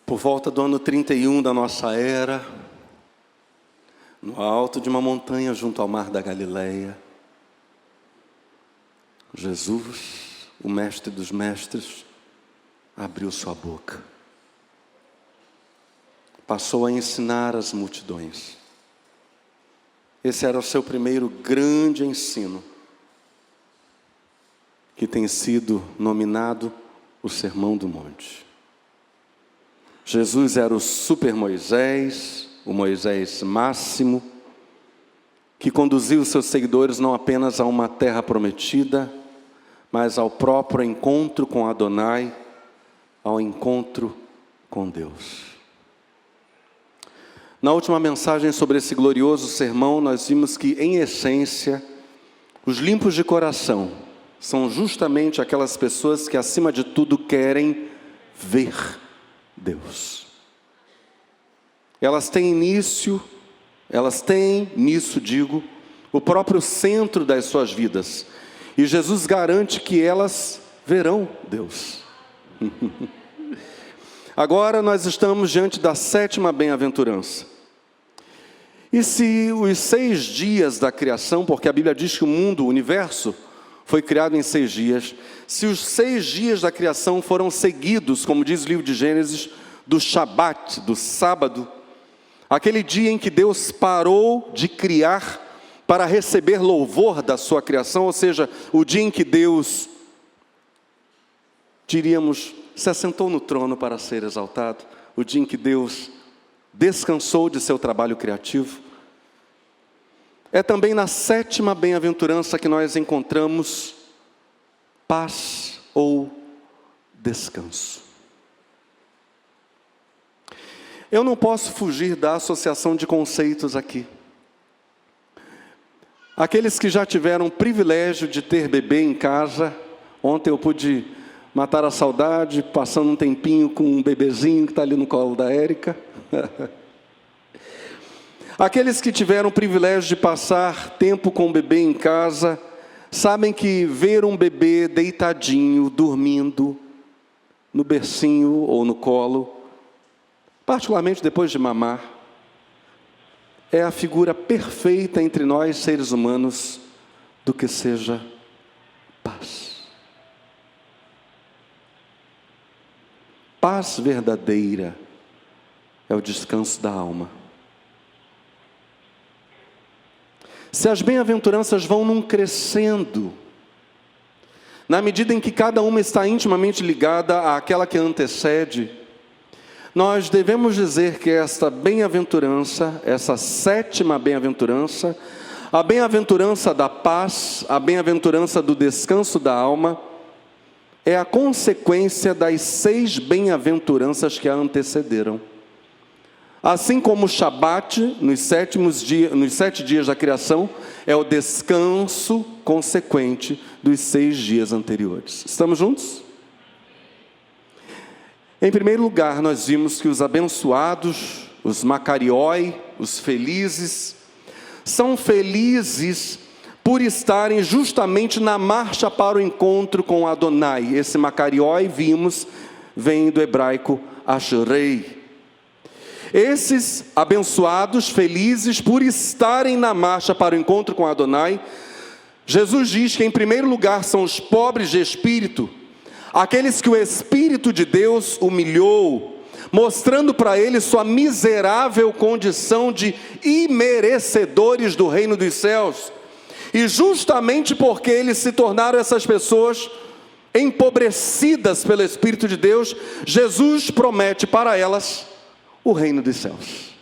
Por volta do ano 31 da nossa era, no alto de uma montanha junto ao mar da Galileia, Jesus, o mestre dos mestres, abriu sua boca. Passou a ensinar as multidões. Esse era o seu primeiro grande ensino, que tem sido nominado o Sermão do Monte. Jesus era o super Moisés, o Moisés máximo, que conduziu os seus seguidores não apenas a uma terra prometida, mas ao próprio encontro com Adonai, ao encontro com Deus. Na última mensagem sobre esse glorioso sermão, nós vimos que, em essência, os limpos de coração são justamente aquelas pessoas que, acima de tudo, querem ver Deus. Elas têm nisso, o próprio centro das suas vidas. E Jesus garante que elas verão Deus. Agora nós estamos diante da 7ª bem-aventurança. E se os 6 dias da criação, porque a Bíblia diz que o mundo, o universo, foi criado em 6 dias. Se os 6 dias da criação foram seguidos, como diz o livro de Gênesis, do Shabat, do sábado, aquele dia em que Deus parou de criar para receber louvor da sua criação, ou seja, o dia em que Deus, diríamos, se assentou no trono para ser exaltado, o dia em que Deus descansou de seu trabalho criativo. É também na 7ª bem-aventurança que nós encontramos paz ou descanso. Eu não posso fugir da associação de conceitos aqui. Aqueles que já tiveram o privilégio de ter bebê em casa, ontem eu pude matar a saudade, passando um tempinho com um bebezinho que está ali no colo da Érica. Aqueles que tiveram o privilégio de passar tempo com o bebê em casa, sabem que ver um bebê deitadinho, dormindo, no bercinho ou no colo, particularmente depois de mamar, é a figura perfeita entre nós, seres humanos, do que seja paz. Paz verdadeira é o descanso da alma. Se as bem-aventuranças vão num crescendo, na medida em que cada uma está intimamente ligada àquela que antecede, nós devemos dizer que esta bem-aventurança, essa 7ª bem-aventurança, a bem-aventurança da paz, a bem-aventurança do descanso da alma, é a consequência das 6 bem-aventuranças que a antecederam. Assim como o Shabat, nos 7 dias da criação, é o descanso consequente dos 6 dias anteriores. Estamos juntos? Em primeiro lugar, nós vimos que os abençoados, os macarioi, os felizes, são felizes por estarem justamente na marcha para o encontro com Adonai. Esse macarioi, vimos, vem do hebraico ashrei. Esses abençoados, felizes por estarem na marcha para o encontro com Adonai, Jesus diz que em primeiro lugar são os pobres de espírito, aqueles que o Espírito de Deus humilhou, mostrando para eles sua miserável condição de imerecedores do reino dos céus. E justamente porque eles se tornaram essas pessoas empobrecidas pelo Espírito de Deus, Jesus promete para elas o reino dos céus.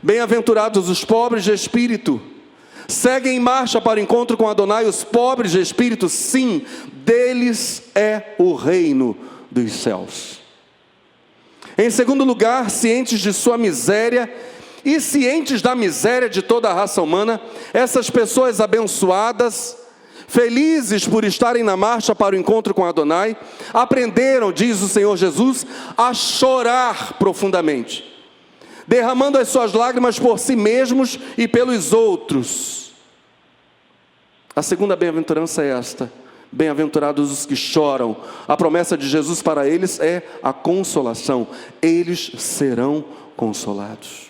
Bem-aventurados os pobres de espírito, seguem em marcha para o encontro com Adonai. Os pobres de espírito, sim, deles é o reino dos céus. Em segundo lugar, cientes de sua miséria e cientes da miséria de toda a raça humana, essas pessoas abençoadas, felizes por estarem na marcha para o encontro com Adonai, aprenderam, diz o Senhor Jesus, a chorar profundamente, derramando as suas lágrimas por si mesmos e pelos outros. A segunda bem-aventurança é esta: Bem-aventurados os que choram. A promessa de Jesus para eles é a consolação. Eles serão consolados.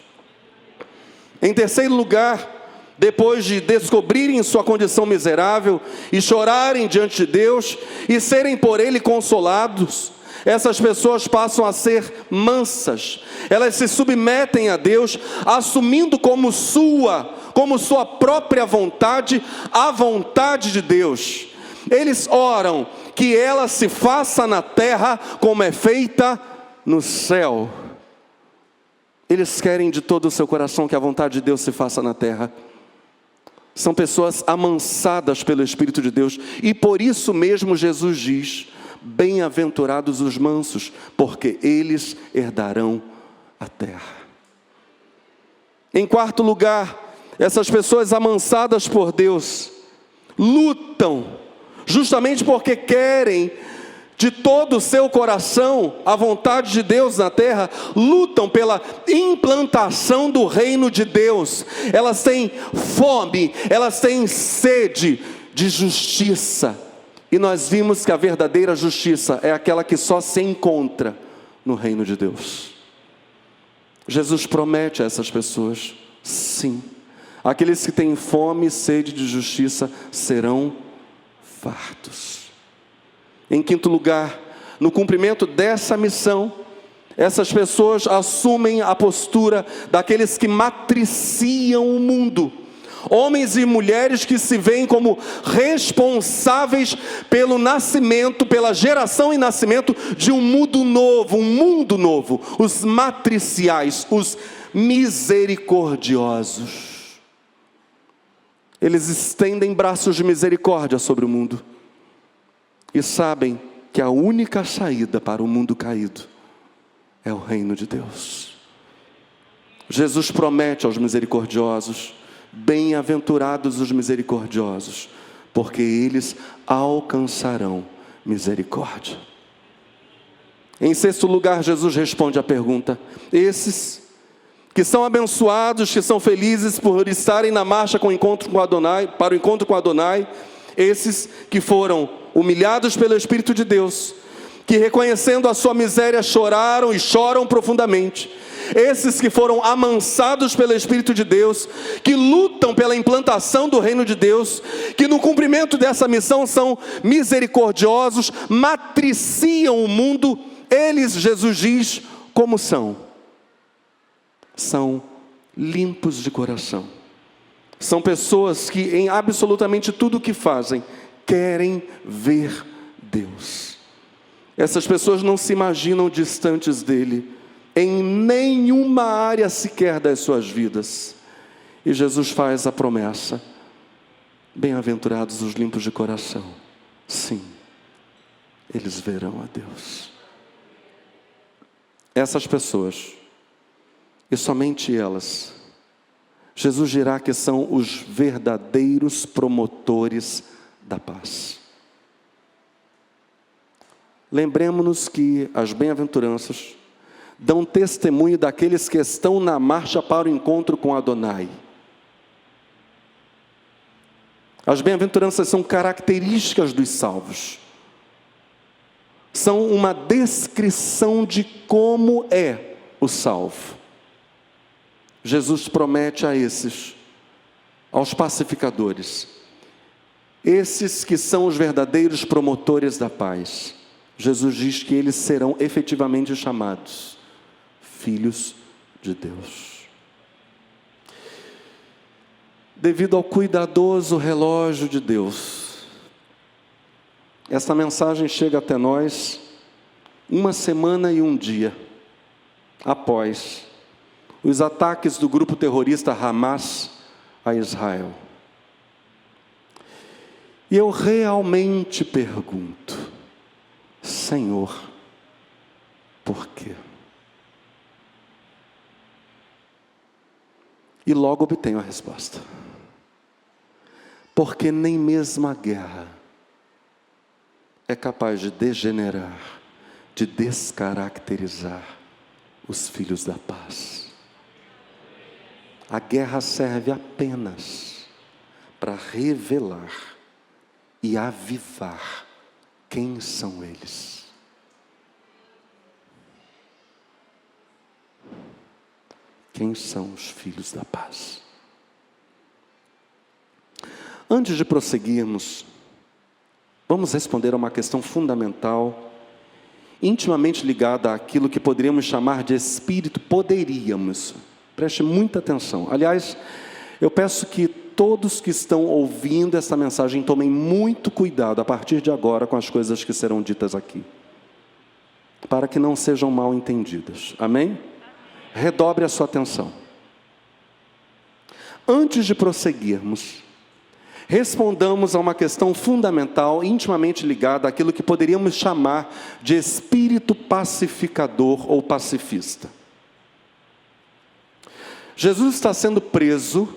Em terceiro lugar, depois de descobrirem sua condição miserável e chorarem diante de Deus e serem por Ele consolados, essas pessoas passam a ser mansas. Elas se submetem a Deus, assumindo como sua própria vontade, a vontade de Deus. Eles oram que ela se faça na terra como é feita no céu. Eles querem de todo o seu coração que a vontade de Deus se faça na terra. São pessoas amansadas pelo Espírito de Deus. E por isso mesmo Jesus diz: bem-aventurados os mansos, porque eles herdarão a terra. Em quarto lugar, essas pessoas amansadas por Deus lutam, justamente porque querem de todo o seu coração a vontade de Deus na terra, lutam pela implantação do reino de Deus. Elas têm fome, elas têm sede de justiça. E nós vimos que a verdadeira justiça é aquela que só se encontra no reino de Deus. Jesus promete a essas pessoas, sim, aqueles que têm fome e sede de justiça serão fartos. Em quinto lugar, no cumprimento dessa missão, essas pessoas assumem a postura daqueles que matriciam o mundo. Homens e mulheres que se veem como responsáveis pelo nascimento, pela geração e nascimento de um mundo novo, os matriciais, os misericordiosos. Eles estendem braços de misericórdia sobre o mundo e sabem que a única saída para o mundo caído é o reino de Deus. Jesus promete aos misericordiosos: bem-aventurados os misericordiosos, porque eles alcançarão misericórdia. Em sexto lugar, Jesus responde à pergunta: esses que são abençoados, que são felizes por estarem na marcha para o encontro com Adonai, esses que foram humilhados pelo Espírito de Deus, que reconhecendo a sua miséria choraram e choram profundamente, esses que foram amansados pelo Espírito de Deus, que lutam pela implantação do reino de Deus, que no cumprimento dessa missão são misericordiosos, matriciam o mundo, eles, Jesus diz, como são? São limpos de coração. São pessoas que em absolutamente tudo o que fazem, querem ver Deus. Essas pessoas não se imaginam distantes dele, em nenhuma área sequer das suas vidas. E Jesus faz a promessa: bem-aventurados os limpos de coração. Sim, eles verão a Deus. Essas pessoas, e somente elas, Jesus dirá que são os verdadeiros promotores da paz. Lembremos-nos que as bem-aventuranças dão testemunho daqueles que estão na marcha para o encontro com Adonai. As bem-aventuranças são características dos salvos. São uma descrição de como é o salvo. Jesus promete a esses, aos pacificadores, esses que são os verdadeiros promotores da paz, Jesus diz que eles serão efetivamente chamados filhos de Deus. Devido ao cuidadoso relógio de Deus, esta mensagem chega até nós 1 semana e 1 dia após os ataques do grupo terrorista Hamas a Israel. E eu realmente pergunto: Senhor, por quê? E logo obtenho a resposta. Porque nem mesmo a guerra é capaz de degenerar, de descaracterizar os filhos da paz. A guerra serve apenas para revelar e avivar. Quem são eles? Quem são os filhos da paz? Antes de prosseguirmos, vamos responder a uma questão fundamental, intimamente ligada àquilo que poderíamos chamar de espírito. Preste muita atenção. Aliás, eu peço que todos que estão ouvindo esta mensagem tomem muito cuidado a partir de agora com as coisas que serão ditas aqui, para que não sejam mal entendidas. Amém? Redobre a sua atenção. Antes de prosseguirmos, respondamos a uma questão fundamental, intimamente ligada àquilo que poderíamos chamar de espírito pacificador ou pacifista. Jesus está sendo preso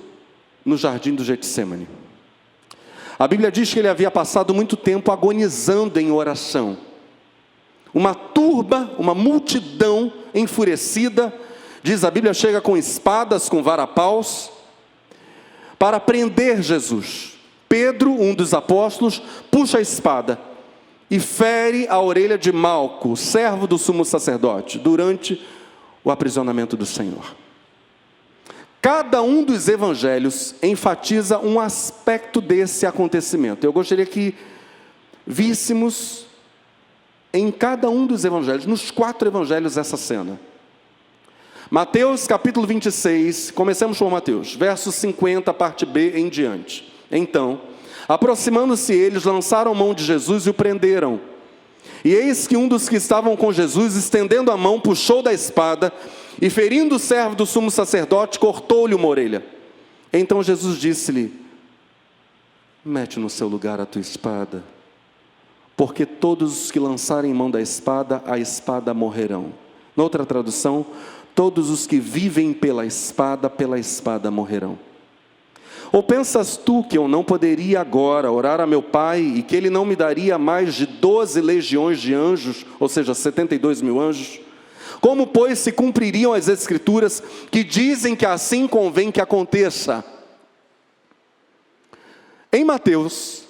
no jardim do Getsemane. A Bíblia diz que ele havia passado muito tempo agonizando em oração. Uma turba, uma multidão enfurecida, diz a Bíblia, chega com espadas, com varapaus, para prender Jesus. Pedro, um dos apóstolos, puxa a espada e fere a orelha de Malco, servo do sumo sacerdote, durante o aprisionamento do Senhor. Cada um dos evangelhos enfatiza um aspecto desse acontecimento. Eu gostaria que víssemos em cada um dos evangelhos, nos 4 evangelhos, essa cena. Mateus capítulo 26, comecemos por Mateus, verso 50, parte B em diante. Então, aproximando-se eles, lançaram mão de Jesus e o prenderam. E eis que um dos que estavam com Jesus, estendendo a mão, puxou da espada, e ferindo o servo do sumo sacerdote, cortou-lhe uma orelha. Então Jesus disse-lhe: mete no seu lugar a tua espada, porque todos os que lançarem mão da espada, a espada morrerão. Noutra tradução, todos os que vivem pela espada morrerão. Ou pensas tu que eu não poderia agora orar a meu Pai, e que Ele não me daria mais de 12 legiões de anjos, ou seja, 72 mil anjos? Como, pois, se cumpririam as Escrituras que dizem que assim convém que aconteça? Em Mateus,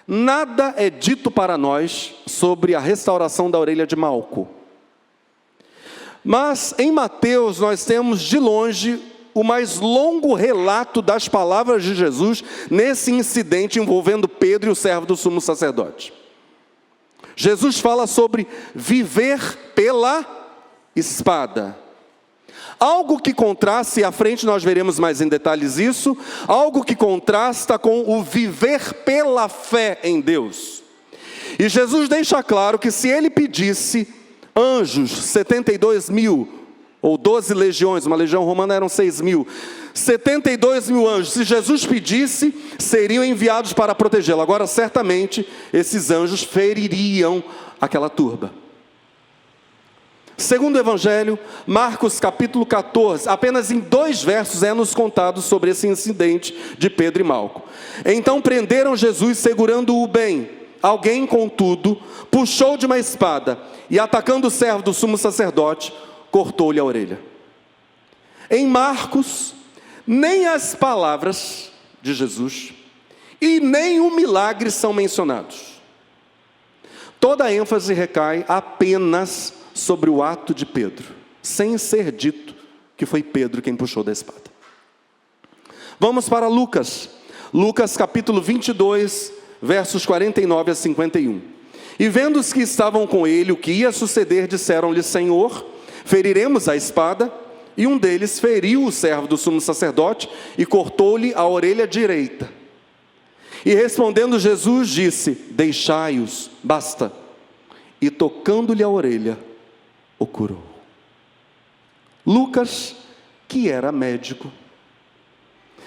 nada é dito para nós sobre a restauração da orelha de Malco. Mas em Mateus nós temos de longe o mais longo relato das palavras de Jesus nesse incidente envolvendo Pedro e o servo do sumo sacerdote. Jesus fala sobre viver pela espada. Algo que contrasta, e à frente nós veremos mais em detalhes isso, algo que contrasta com o viver pela fé em Deus. E Jesus deixa claro que se ele pedisse anjos, 72 mil, ou 12 legiões, uma legião romana eram 6 mil, 72 mil anjos, se Jesus pedisse, seriam enviados para protegê-lo. Agora, certamente, esses anjos feririam aquela turba. Segundo o Evangelho, Marcos capítulo 14, apenas em 2 versos é nos contado sobre esse incidente de Pedro e Malco. Então prenderam Jesus segurando-o bem. Alguém, contudo, puxou de uma espada e, atacando o servo do sumo sacerdote, cortou-lhe a orelha. Em Marcos, nem as palavras de Jesus e nem o milagre são mencionados. Toda a ênfase recai apenas sobre o ato de Pedro, sem ser dito que foi Pedro quem puxou da espada. Vamos para Lucas. Lucas capítulo 22, versos 49 a 51. E vendo os que estavam com ele o que ia suceder, disseram-lhe: Senhor, feriremos a espada? E um deles feriu o servo do sumo sacerdote e cortou-lhe a orelha direita. E respondendo Jesus disse: deixai-os, basta. E tocando-lhe a orelha, o curou. Lucas, que era médico,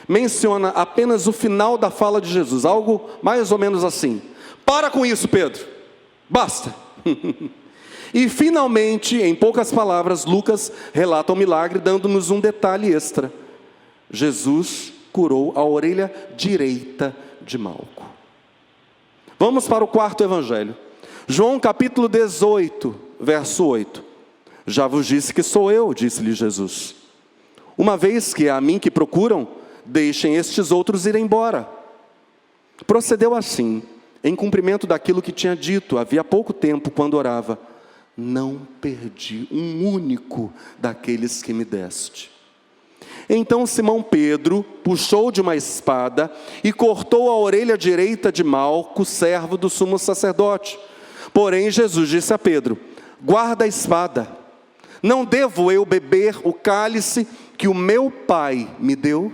menciona apenas o final da fala de Jesus, algo mais ou menos assim: para com isso, Pedro, basta. E finalmente, em poucas palavras, Lucas relata o milagre, dando-nos um detalhe extra: Jesus curou a orelha direita de Malco. Vamos para o 4º evangelho, João capítulo 18, verso 8. Já vos disse que sou eu, disse-lhe Jesus. Uma vez que é a mim que procuram, deixem estes outros ir embora. Procedeu assim, em cumprimento daquilo que tinha dito havia pouco tempo quando orava: não perdi um único daqueles que me deste. Então Simão Pedro puxou de uma espada e cortou a orelha direita de Malco, servo do sumo sacerdote. Porém Jesus disse a Pedro: guarda a espada, não devo eu beber o cálice que o meu Pai me deu?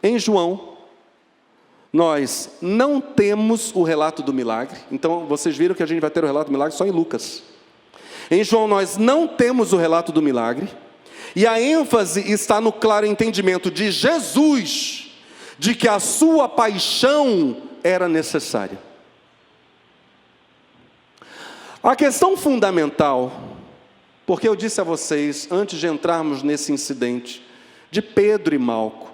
Em João, nós não temos o relato do milagre. Então vocês viram que a gente vai ter o relato do milagre só em Lucas. Em João nós não temos o relato do milagre, e a ênfase está no claro entendimento de Jesus, de que a sua paixão era necessária. A questão fundamental, porque eu disse a vocês, antes de entrarmos nesse incidente, de Pedro e Malco,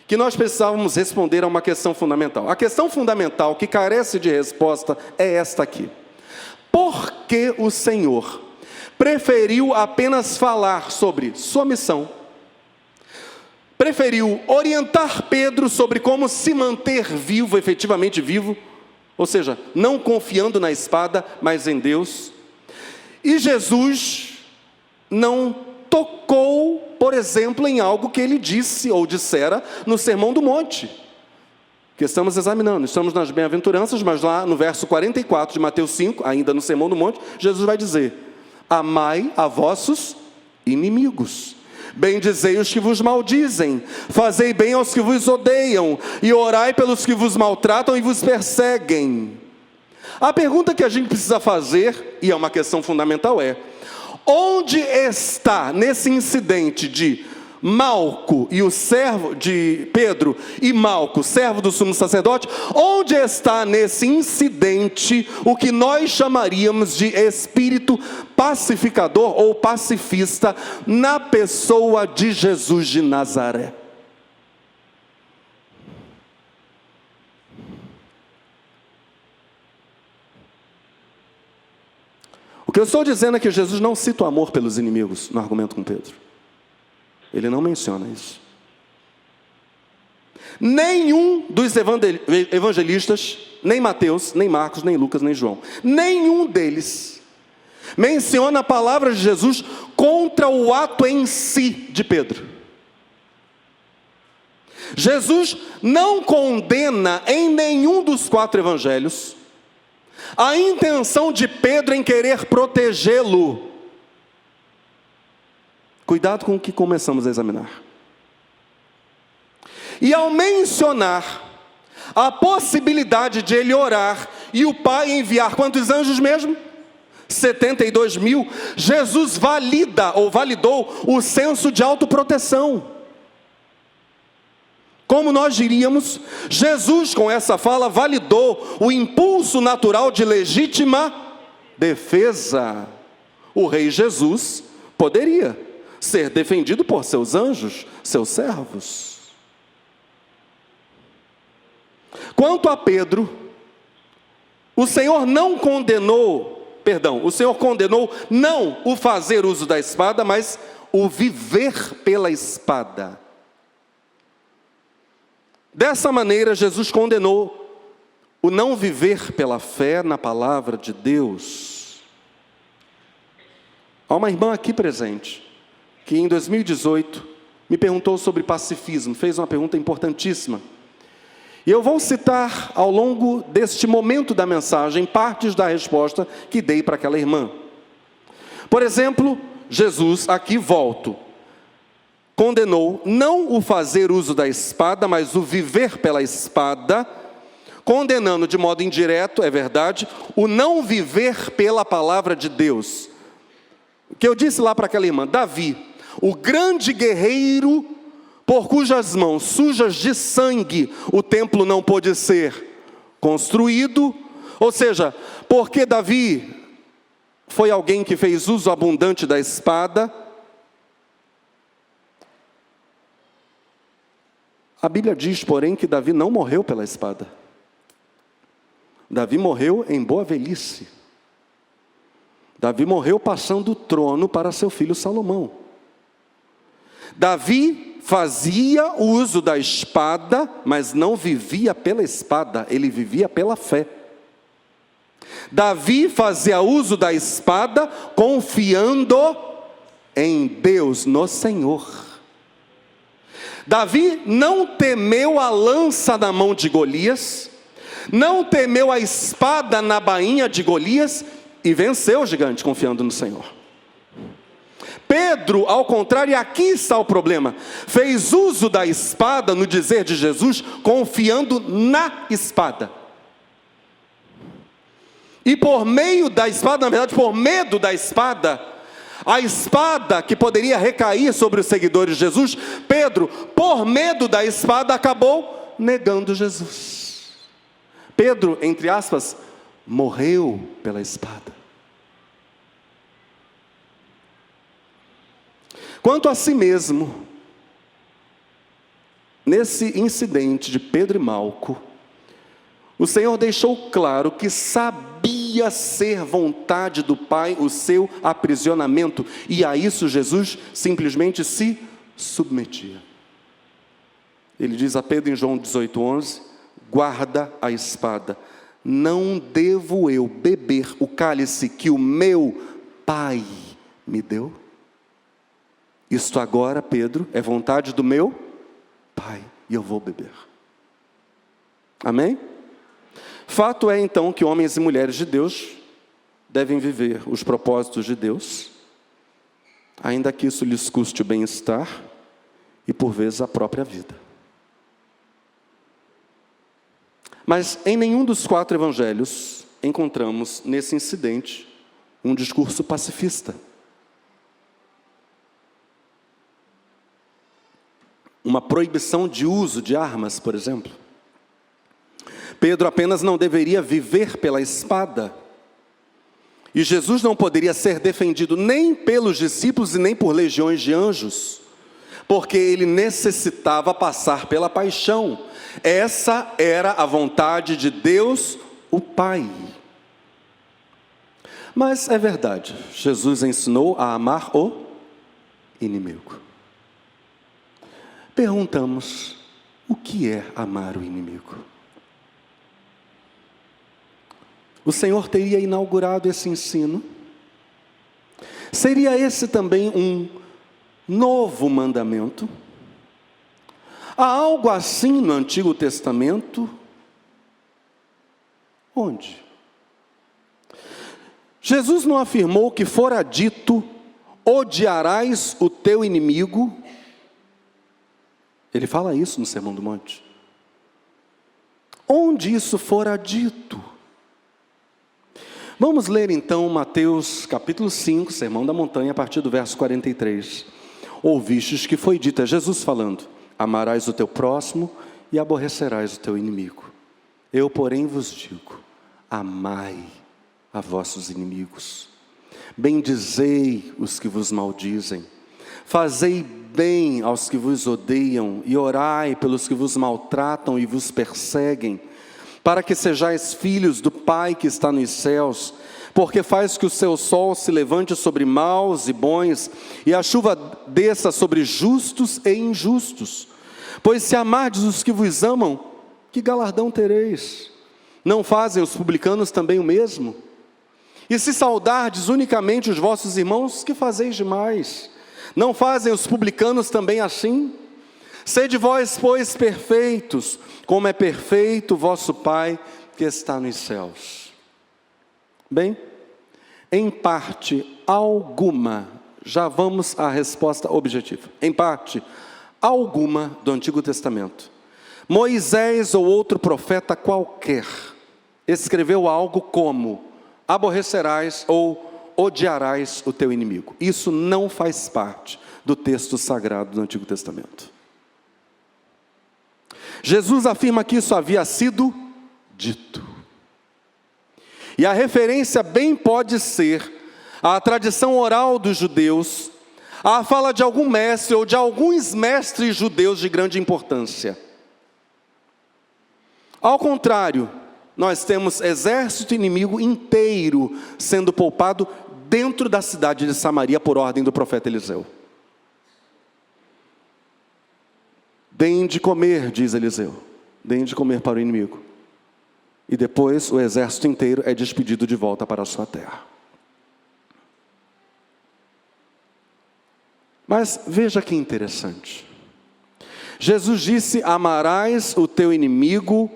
que nós precisávamos responder a uma questão fundamental. A questão fundamental que carece de resposta é esta aqui: por que o Senhor preferiu apenas falar sobre sua missão? Preferiu orientar Pedro sobre como se manter vivo, efetivamente vivo, ou seja, não confiando na espada, mas em Deus. E Jesus não tocou, por exemplo, em algo que ele disse ou dissera no Sermão do Monte, que estamos examinando. Estamos nas bem-aventuranças, mas lá no verso 44 de Mateus 5, ainda no Sermão do Monte, Jesus vai dizer: amai a vossos inimigos, bendizei os que vos maldizem, fazei bem aos que vos odeiam, e orai pelos que vos maltratam e vos perseguem. A pergunta que a gente precisa fazer, e é uma questão fundamental, é: onde está nesse incidente de Malco e o servo de Pedro e Malco, servo do sumo sacerdote, onde está nesse incidente o que nós chamaríamos de espírito pacificador ou pacifista na pessoa de Jesus de Nazaré? O que eu estou dizendo é que Jesus não cita o amor pelos inimigos no argumento com Pedro. Ele não menciona isso. Nenhum dos evangelistas, nem Mateus, nem Marcos, nem Lucas, nem João, nenhum deles menciona a palavra de Jesus contra o ato em si de Pedro. Jesus não condena em nenhum dos 4 evangelhos a intenção de Pedro em querer protegê-lo. Cuidado com o que começamos a examinar. E ao mencionar a possibilidade de ele orar e o Pai enviar quantos anjos mesmo? 72.000. Jesus validou o senso de autoproteção. Como nós diríamos, Jesus com essa fala validou o impulso natural de legítima defesa. O rei Jesus poderia ser defendido por seus anjos, seus servos. Quanto a Pedro, o Senhor condenou não o fazer uso da espada, mas o viver pela espada. Dessa maneira, Jesus condenou o não viver pela fé na palavra de Deus. Há uma irmã aqui presente que em 2018 me perguntou sobre pacifismo, fez uma pergunta importantíssima. E eu vou citar ao longo deste momento da mensagem partes da resposta que dei para aquela irmã. Por exemplo, Jesus, aqui volto, condenou não o fazer uso da espada, mas o viver pela espada, condenando de modo indireto, é verdade, o não viver pela palavra de Deus. O que eu disse lá para aquela irmã: Davi, o grande guerreiro por cujas mãos sujas de sangue o templo não pôde ser construído, ou seja, porque Davi foi alguém que fez uso abundante da espada. A Bíblia diz, porém, que Davi não morreu pela espada. Davi morreu em boa velhice. Davi morreu passando o trono para seu filho Salomão. Davi fazia uso da espada, mas não vivia pela espada, ele vivia pela fé. Davi fazia uso da espada, confiando em Deus, no Senhor. Davi não temeu a lança na mão de Golias, não temeu a espada na bainha de Golias, e venceu o gigante confiando no Senhor. Pedro, ao contrário, e aqui está o problema, fez uso da espada, no dizer de Jesus, confiando na espada. E por meio da espada, na verdade, por medo da espada, a espada que poderia recair sobre os seguidores de Jesus, Pedro, por medo da espada, acabou negando Jesus. Pedro, entre aspas, morreu pela espada. Quanto a si mesmo, nesse incidente de Pedro e Malco, o Senhor deixou claro que sabia ser vontade do Pai o seu aprisionamento, e a isso Jesus simplesmente se submetia. Ele diz a Pedro em João 18:11, guarda a espada, não devo eu beber o cálice que o meu Pai me deu? Isto agora, Pedro, é vontade do meu Pai, e eu vou beber. Amém? Fato é então que homens e mulheres de Deus devem viver os propósitos de Deus, ainda que isso lhes custe o bem-estar e por vezes a própria vida. Mas em nenhum dos 4 evangelhos encontramos nesse incidente um discurso pacifista. Uma proibição de uso de armas, por exemplo. Pedro apenas não deveria viver pela espada. E Jesus não poderia ser defendido nem pelos discípulos e nem por legiões de anjos, porque ele necessitava passar pela paixão. Essa era a vontade de Deus, o Pai. Mas é verdade, Jesus ensinou a amar o inimigo. Perguntamos, o que é amar o inimigo? O Senhor teria inaugurado esse ensino? Seria esse também um novo mandamento? Há algo assim no Antigo Testamento? Onde? Jesus não afirmou que fora dito, odiarás o teu inimigo? Ele fala isso no Sermão do Monte. Onde isso fora dito? Vamos ler então Mateus capítulo 5, Sermão da Montanha, a partir do verso 43. Ouvistes que foi dito, é Jesus falando, amarás o teu próximo e aborrecerás o teu inimigo. Eu, porém, vos digo, amai a vossos inimigos, bendizei os que vos maldizem, fazei bem aos que vos odeiam e orai pelos que vos maltratam e vos perseguem, para que sejais filhos do Pai que está nos céus, porque faz que o seu sol se levante sobre maus e bons, e a chuva desça sobre justos e injustos. Pois se amardes os que vos amam, que galardão tereis? Não fazem os publicanos também o mesmo? E se saudardes unicamente os vossos irmãos, que fazeis demais? Não fazem os publicanos também assim? Sede vós, pois, perfeitos, como é perfeito o vosso Pai que está nos céus. Bem, em parte alguma, já vamos à resposta objetiva. Em parte alguma do Antigo Testamento, Moisés ou outro profeta qualquer escreveu algo como: aborrecerás ou odiarás o teu inimigo. Isso não faz parte do texto sagrado do Antigo Testamento. Jesus afirma que isso havia sido dito. E a referência bem pode ser à tradição oral dos judeus, à fala de algum mestre ou de alguns mestres judeus de grande importância. Ao contrário, nós temos exército inimigo inteiro sendo poupado dentro da cidade de Samaria por ordem do profeta Eliseu. Deem de comer, diz Eliseu, deem de comer para o inimigo. E depois o exército inteiro é despedido de volta para a sua terra. Mas veja que interessante. Jesus disse: amarás o teu inimigo,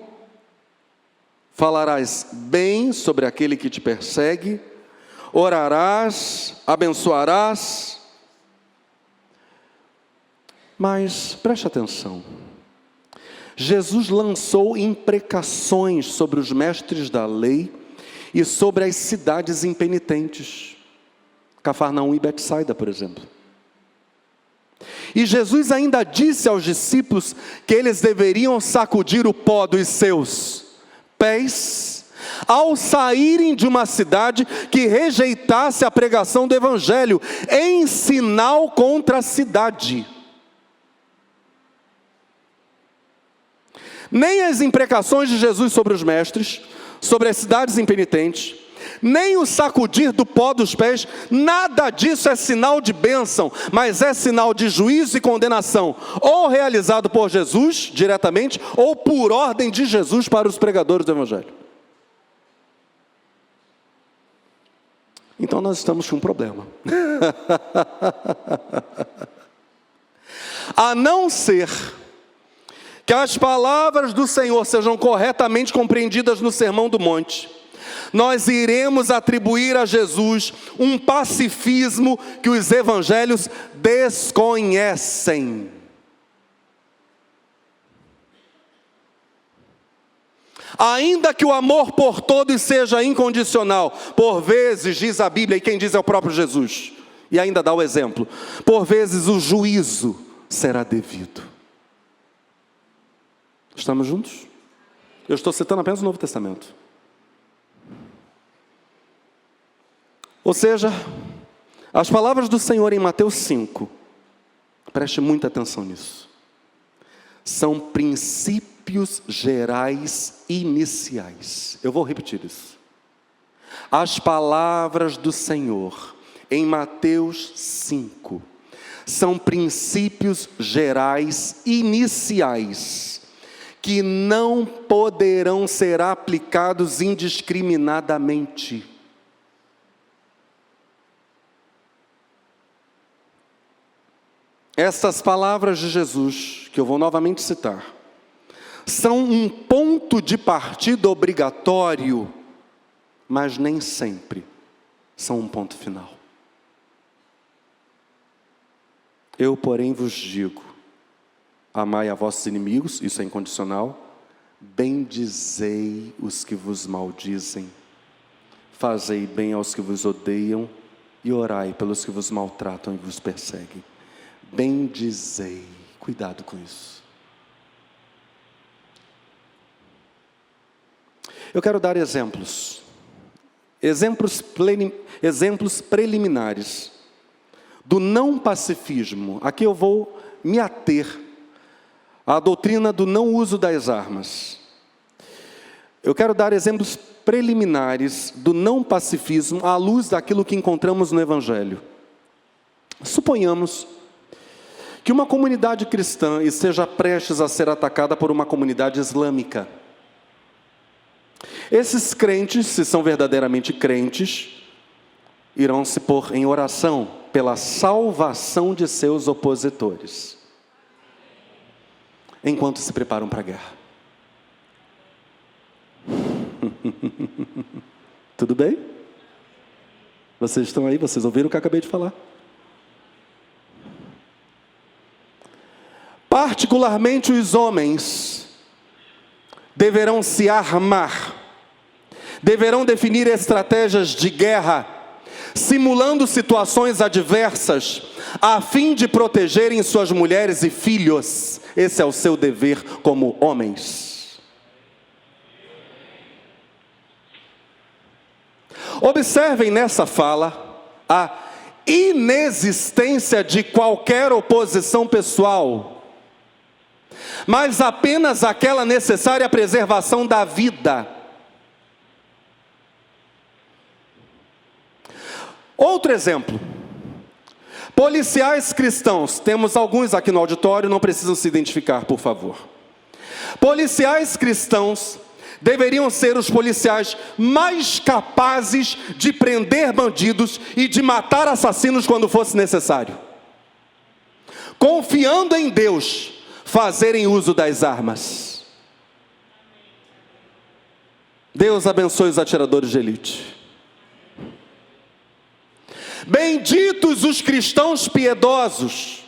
falarás bem sobre aquele que te persegue, orarás, abençoarás. Mas preste atenção. Jesus lançou imprecações sobre os mestres da lei e sobre as cidades impenitentes, Cafarnaum e Betsaida, por exemplo. E Jesus ainda disse aos discípulos que eles deveriam sacudir o pó dos seus pés ao saírem de uma cidade que rejeitasse a pregação do Evangelho, em sinal contra a cidade. Nem as imprecações de Jesus sobre os mestres, sobre as cidades impenitentes, nem o sacudir do pó dos pés, nada disso é sinal de bênção, mas é sinal de juízo e condenação, ou realizado por Jesus diretamente, ou por ordem de Jesus para os pregadores do Evangelho. Então nós estamos com um problema. A não ser que as palavras do Senhor sejam corretamente compreendidas no Sermão do Monte, nós iremos atribuir a Jesus um pacifismo que os evangelhos desconhecem. Ainda que o amor por todos seja incondicional, por vezes, diz a Bíblia, e quem diz é o próprio Jesus, e ainda dá o exemplo, por vezes o juízo será devido. Estamos juntos? Eu estou citando apenas o Novo Testamento. Ou seja, as palavras do Senhor em Mateus 5, preste muita atenção nisso, são princípios gerais iniciais. Eu vou repetir isso. As palavras do Senhor em Mateus 5 são princípios gerais iniciais que não poderão ser aplicados indiscriminadamente. Essas palavras de Jesus, que eu vou novamente citar, são um ponto de partida obrigatório, mas nem sempre são um ponto final. Eu, porém, vos digo: amai a vossos inimigos, isso é incondicional, bendizei os que vos maldizem, fazei bem aos que vos odeiam e orai pelos que vos maltratam e vos perseguem. Bendizei, cuidado com isso. Eu quero dar exemplos preliminares do não pacifismo. Aqui eu vou me ater à doutrina do não uso das armas. Eu quero dar exemplos preliminares do não pacifismo à luz daquilo que encontramos no Evangelho. Suponhamos que uma comunidade cristã esteja prestes a ser atacada por uma comunidade islâmica. Esses crentes, se são verdadeiramente crentes, irão se pôr em oração pela salvação de seus opositores, enquanto se preparam para a guerra. Tudo bem? Vocês estão aí? Vocês ouviram o que eu acabei de falar? Particularmente os homens deverão se armar, deverão definir estratégias de guerra, simulando situações adversas, a fim de protegerem suas mulheres e filhos. Esse é o seu dever como homens. Observem nessa fala a inexistência de qualquer oposição pessoal, mas apenas aquela necessária à preservação da vida. Outro exemplo. Policiais cristãos, temos alguns aqui no auditório, não precisam se identificar, por favor. Policiais cristãos deveriam ser os policiais mais capazes de prender bandidos e de matar assassinos quando fosse necessário. Confiando em Deus, fazerem uso das armas. Deus abençoe os atiradores de elite. Benditos os cristãos piedosos,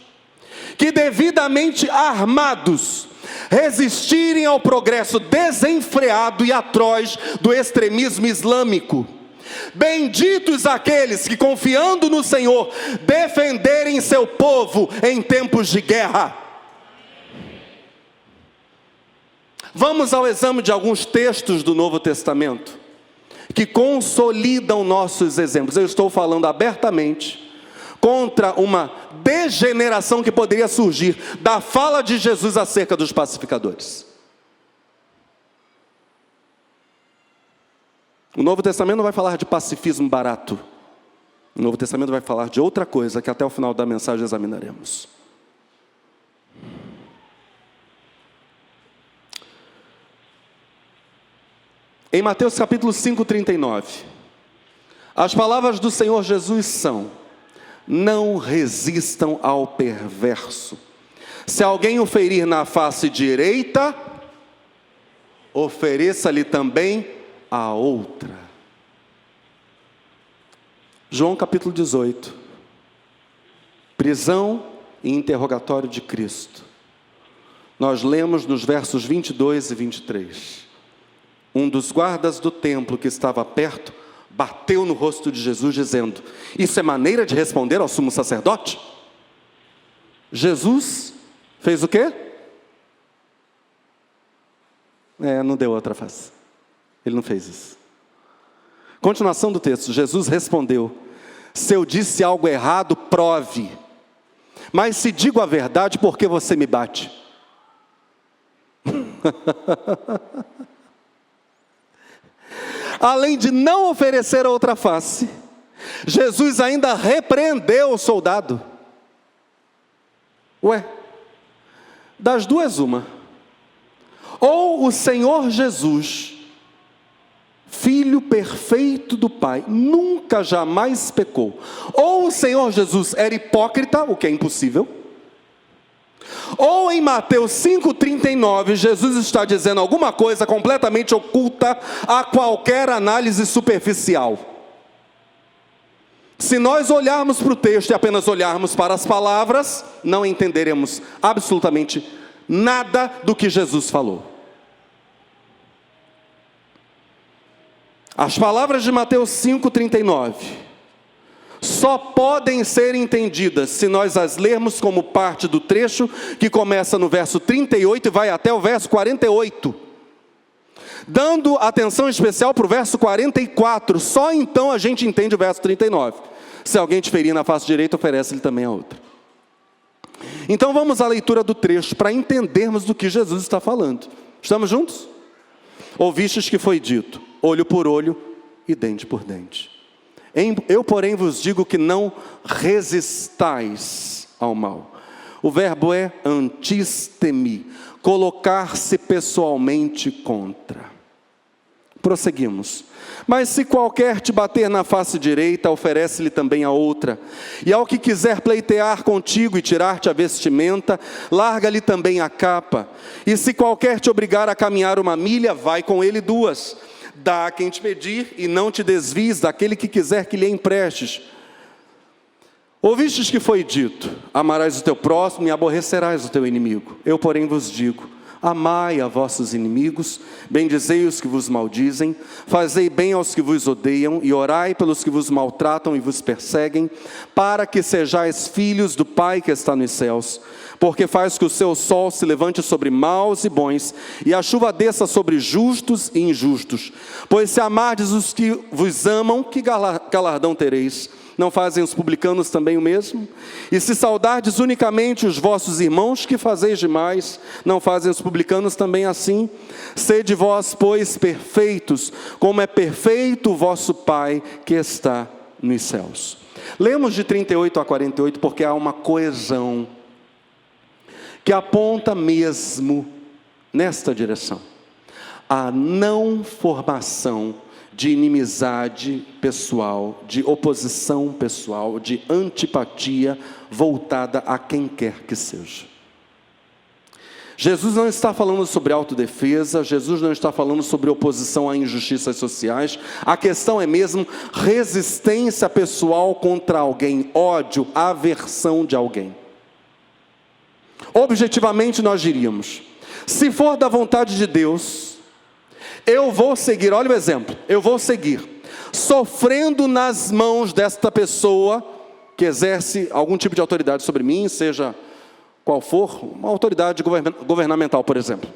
que devidamente armados, resistirem ao progresso desenfreado e atroz do extremismo islâmico. Benditos aqueles que, confiando no Senhor, defenderem seu povo em tempos de guerra. Vamos ao exame de alguns textos do Novo Testamento que consolidam nossos exemplos. Eu estou falando abertamente contra uma degeneração que poderia surgir da fala de Jesus acerca dos pacificadores. O Novo Testamento não vai falar de pacifismo barato. O Novo Testamento vai falar de outra coisa que até o final da mensagem examinaremos. Em Mateus capítulo 5:39, as palavras do Senhor Jesus são: não resistam ao perverso. Se alguém o ferir na face direita, ofereça-lhe também a outra. João capítulo 18, prisão e interrogatório de Cristo. Nós lemos nos versos 22 e 23. Um dos guardas do templo que estava perto bateu no rosto de Jesus dizendo: isso é maneira de responder ao sumo sacerdote? Jesus fez o quê? Não deu outra face. Ele não fez isso. Continuação do texto. Jesus respondeu: se eu disse algo errado, prove. Mas se digo a verdade, por que você me bate? Além de não oferecer a outra face, Jesus ainda repreendeu o soldado. Das duas uma. Ou o Senhor Jesus, Filho perfeito do Pai, nunca jamais pecou. Ou o Senhor Jesus era hipócrita, o que é impossível. Ou em Mateus 5:39, Jesus está dizendo alguma coisa completamente oculta a qualquer análise superficial. Se nós olharmos para o texto e apenas olharmos para as palavras, não entenderemos absolutamente nada do que Jesus falou. As palavras de Mateus 5:39 só podem ser entendidas se nós as lermos como parte do trecho que começa no verso 38 e vai até o verso 48. Dando atenção especial para o verso 44, só então a gente entende o verso 39. Se alguém te ferir na face direita, oferece-lhe também a outra. Então vamos à leitura do trecho para entendermos do que Jesus está falando. Estamos juntos? Ouvistes que foi dito: olho por olho e dente por dente. Eu, porém, vos digo que não resistais ao mal. O verbo é antistemi, colocar-se pessoalmente contra. Prosseguimos. Mas se qualquer te bater na face direita, oferece-lhe também a outra. E ao que quiser pleitear contigo e tirar-te a vestimenta, larga-lhe também a capa. E se qualquer te obrigar a caminhar 1 milha, vai com ele 2. Dá a quem te pedir e não te desvies daquele que quiser que lhe emprestes. Ouvistes que foi dito: amarás o teu próximo e aborrecerás o teu inimigo. Eu, porém, vos digo: amai a vossos inimigos, bendizei os que vos maldizem, fazei bem aos que vos odeiam e orai pelos que vos maltratam e vos perseguem, para que sejais filhos do Pai que está nos céus. Porque faz que o seu sol se levante sobre maus e bons, e a chuva desça sobre justos e injustos. Pois se amardes os que vos amam, que galardão tereis? Não fazem os publicanos também o mesmo? E se saudardes unicamente os vossos irmãos, que fazeis demais? Não fazem os publicanos também assim? Sede vós, pois, perfeitos, como é perfeito o vosso Pai que está nos céus. Lemos de 38 a 48 porque há uma coesão que aponta mesmo nesta direção. A não formação de inimizade pessoal, de oposição pessoal, de antipatia voltada a quem quer que seja. Jesus não está falando sobre autodefesa, Jesus não está falando sobre oposição a injustiças sociais, a questão é mesmo resistência pessoal contra alguém, ódio, aversão de alguém. Objetivamente nós diríamos, se for da vontade de Deus, eu vou seguir, olha o exemplo, eu vou seguir, sofrendo nas mãos desta pessoa que exerce algum tipo de autoridade sobre mim, seja qual for, uma autoridade governamental, por exemplo.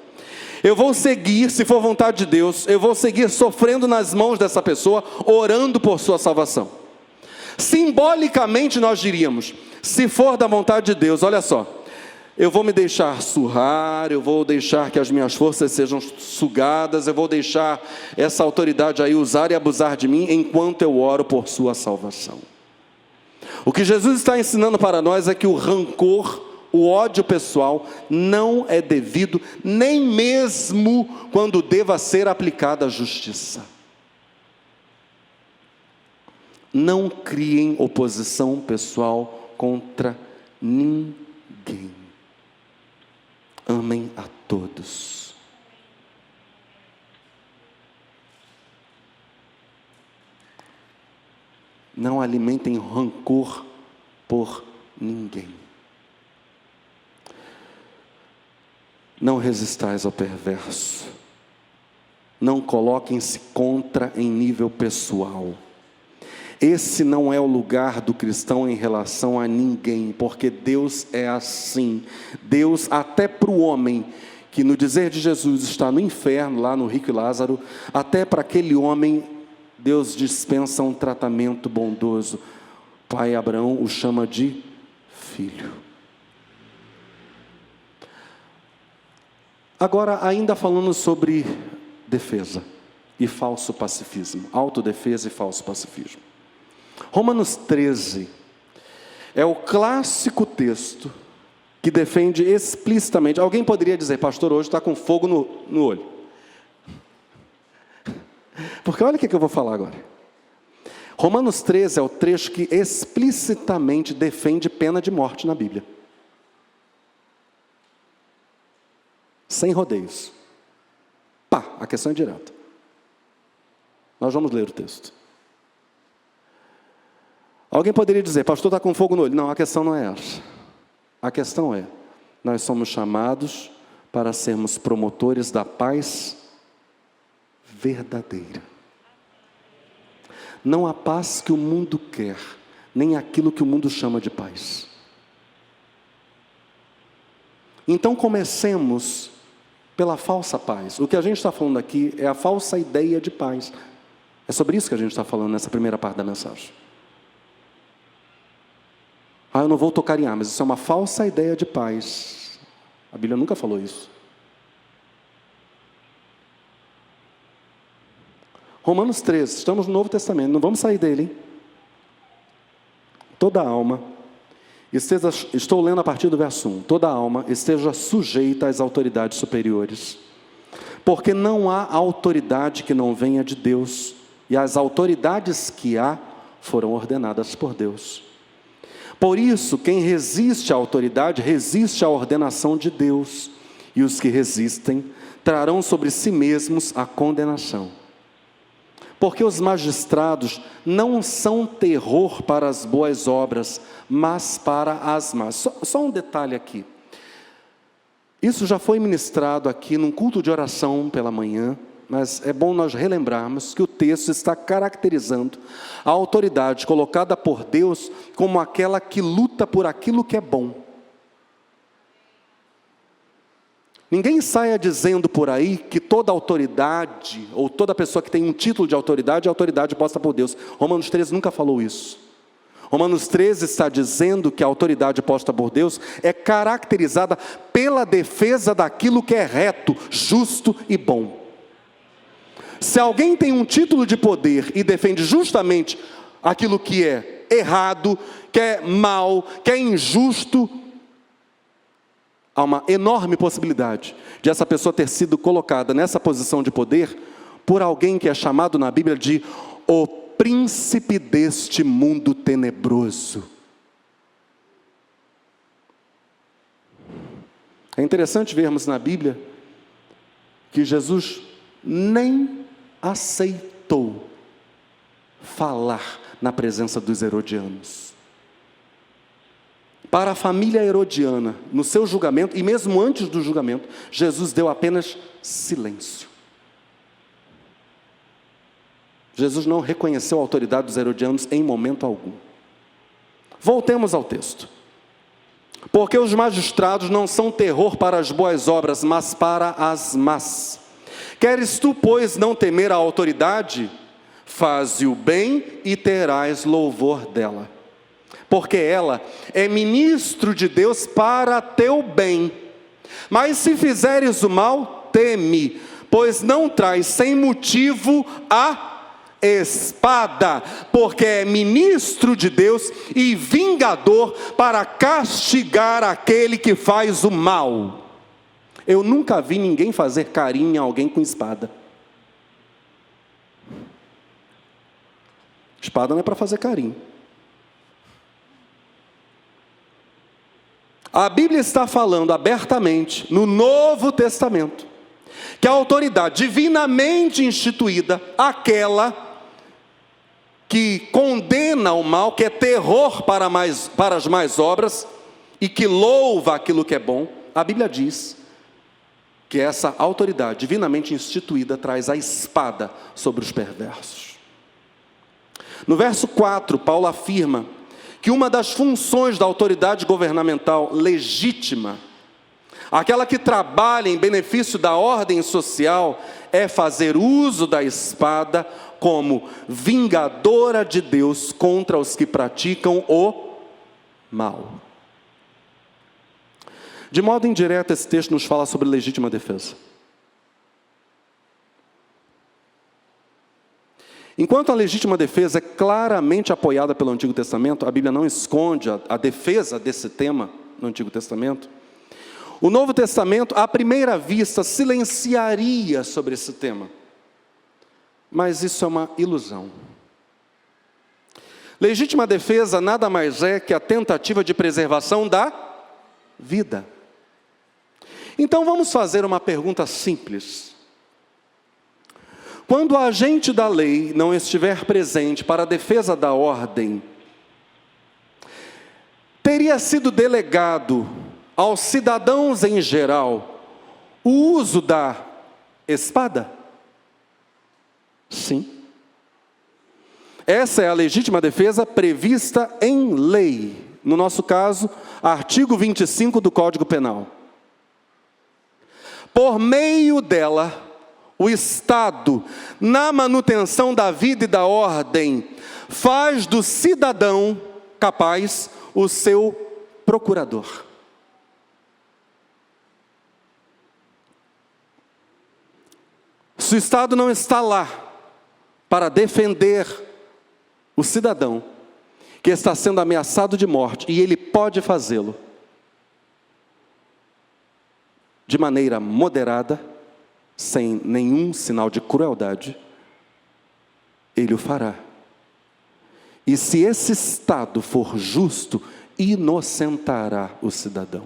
Eu vou seguir, se for vontade de Deus, eu vou seguir sofrendo nas mãos dessa pessoa, orando por sua salvação. Simbolicamente nós diríamos, se for da vontade de Deus, olha só, eu vou me deixar surrar, eu vou deixar que as minhas forças sejam sugadas, eu vou deixar essa autoridade aí usar e abusar de mim, enquanto eu oro por sua salvação. O que Jesus está ensinando para nós é que o rancor, o ódio pessoal não é devido, nem mesmo quando deva ser aplicada a justiça. Não criem oposição pessoal contra ninguém. Amem a todos. Não alimentem rancor por ninguém. Não resistais ao perverso. Não coloquem-se contra em nível pessoal. Esse não é o lugar do cristão em relação a ninguém, porque Deus é assim. Deus, até para o homem, que no dizer de Jesus está no inferno, lá no rico e Lázaro, até para aquele homem, Deus dispensa um tratamento bondoso. Pai Abraão o chama de filho. Agora, ainda falando sobre defesa e falso pacifismo, autodefesa e falso pacifismo. Romanos 13 é o clássico texto que defende explicitamente. Alguém poderia dizer, pastor, hoje está com fogo no olho. Porque olha o que eu vou falar agora. Romanos 13 é o trecho que explicitamente defende pena de morte na Bíblia. Sem rodeios. Pá, a questão é direta. Nós vamos ler o texto. Alguém poderia dizer, pastor, está com fogo no olho. Não, a questão não é essa. A questão é, nós somos chamados para sermos promotores da paz verdadeira. Não a paz que o mundo quer, nem aquilo que o mundo chama de paz. Então comecemos pela falsa paz. O que a gente está falando aqui é a falsa ideia de paz. É sobre isso que a gente está falando nessa primeira parte da mensagem. Eu não vou tocar em armas, isso é uma falsa ideia de paz. A Bíblia nunca falou isso. Romanos 13, estamos no Novo Testamento, não vamos sair dele, hein? Toda alma, estou lendo a partir do verso 1, toda alma esteja sujeita às autoridades superiores, porque não há autoridade que não venha de Deus, e as autoridades que há foram ordenadas por Deus. Por isso, quem resiste à autoridade, resiste à ordenação de Deus, e os que resistem trarão sobre si mesmos a condenação. Porque os magistrados não são terror para as boas obras, mas para as más. Só um detalhe aqui. Isso já foi ministrado aqui num culto de oração pela manhã, mas é bom nós relembrarmos que o texto está caracterizando a autoridade colocada por Deus como aquela que luta por aquilo que é bom. Ninguém saia dizendo por aí que toda autoridade, ou toda pessoa que tem um título de autoridade, é autoridade posta por Deus. Romanos 13 nunca falou isso. Romanos 13 está dizendo que a autoridade posta por Deus é caracterizada pela defesa daquilo que é reto, justo e bom. Se alguém tem um título de poder e defende justamente aquilo que é errado, que é mal, que é injusto, há uma enorme possibilidade de essa pessoa ter sido colocada nessa posição de poder por alguém que é chamado na Bíblia de o príncipe deste mundo tenebroso. É interessante vermos na Bíblia que Jesus nem aceitou falar na presença dos herodianos. Para a família herodiana, no seu julgamento, e mesmo antes do julgamento, Jesus deu apenas silêncio. Jesus não reconheceu a autoridade dos herodianos em momento algum. Voltemos ao texto. Porque os magistrados não são terror para as boas obras, mas para as más. Queres tu, pois, não temer a autoridade? Faze o bem e terás louvor dela. Porque ela é ministro de Deus para teu bem. Mas se fizeres o mal, teme, pois não traz sem motivo a espada, porque é ministro de Deus e vingador para castigar aquele que faz o mal. Eu nunca vi ninguém fazer carinho em alguém com espada. Espada não é para fazer carinho. A Bíblia está falando abertamente, no Novo Testamento, que a autoridade divinamente instituída, aquela que condena o mal, que é terror para as más obras, e que louva aquilo que é bom, a Bíblia diz que essa autoridade divinamente instituída traz a espada sobre os perversos. No verso 4, Paulo afirma que uma das funções da autoridade governamental legítima, aquela que trabalha em benefício da ordem social, é fazer uso da espada como vingadora de Deus contra os que praticam o mal. De modo indireto, esse texto nos fala sobre legítima defesa. Enquanto a legítima defesa é claramente apoiada pelo Antigo Testamento, a Bíblia não esconde a defesa desse tema no Antigo Testamento, o Novo Testamento, à primeira vista, silenciaria sobre esse tema. Mas isso é uma ilusão. Legítima defesa nada mais é que a tentativa de preservação da vida. Então vamos fazer uma pergunta simples. Quando o agente da lei não estiver presente para a defesa da ordem, teria sido delegado aos cidadãos em geral o uso da espada? Sim. Essa é a legítima defesa prevista em lei. No nosso caso, artigo 25 do Código Penal. Por meio dela, o Estado, na manutenção da vida e da ordem, faz do cidadão capaz o seu procurador. Se o Estado não está lá para defender o cidadão que está sendo ameaçado de morte, e ele pode fazê-lo de maneira moderada, sem nenhum sinal de crueldade, ele o fará. E se esse Estado for justo, inocentará o cidadão.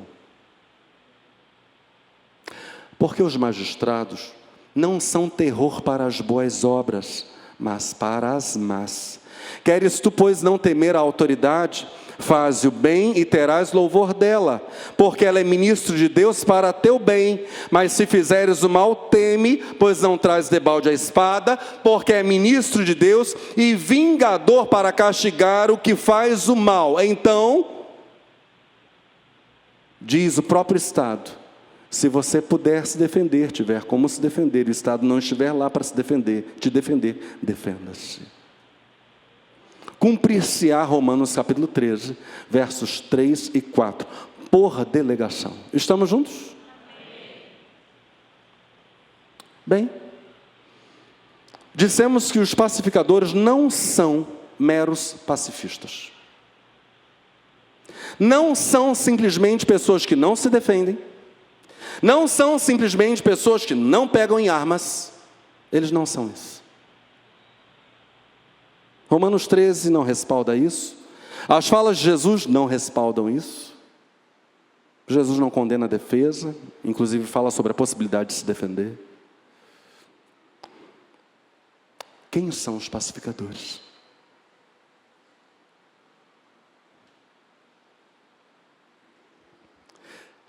Porque os magistrados não são terror para as boas obras, mas para as más. Queres tu, pois, não temer a autoridade? Faze o bem e terás louvor dela, porque ela é ministro de Deus para teu bem. Mas se fizeres o mal, teme, pois não traz debalde a espada, porque é ministro de Deus e vingador para castigar o que faz o mal. Então, diz o próprio Estado, se você puder se defender, tiver como se defender, e o Estado não estiver lá para se defender, te defender, defenda-se. Cumprir-se-á Romanos capítulo 13, versos 3 e 4, por delegação. Estamos juntos? Bem, dissemos que os pacificadores não são meros pacifistas. Não são simplesmente pessoas que não se defendem, não são simplesmente pessoas que não pegam em armas, eles não são isso. Romanos 13 não respalda isso, as falas de Jesus não respaldam isso. Jesus não condena a defesa, inclusive fala sobre a possibilidade de se defender. Quem são os pacificadores?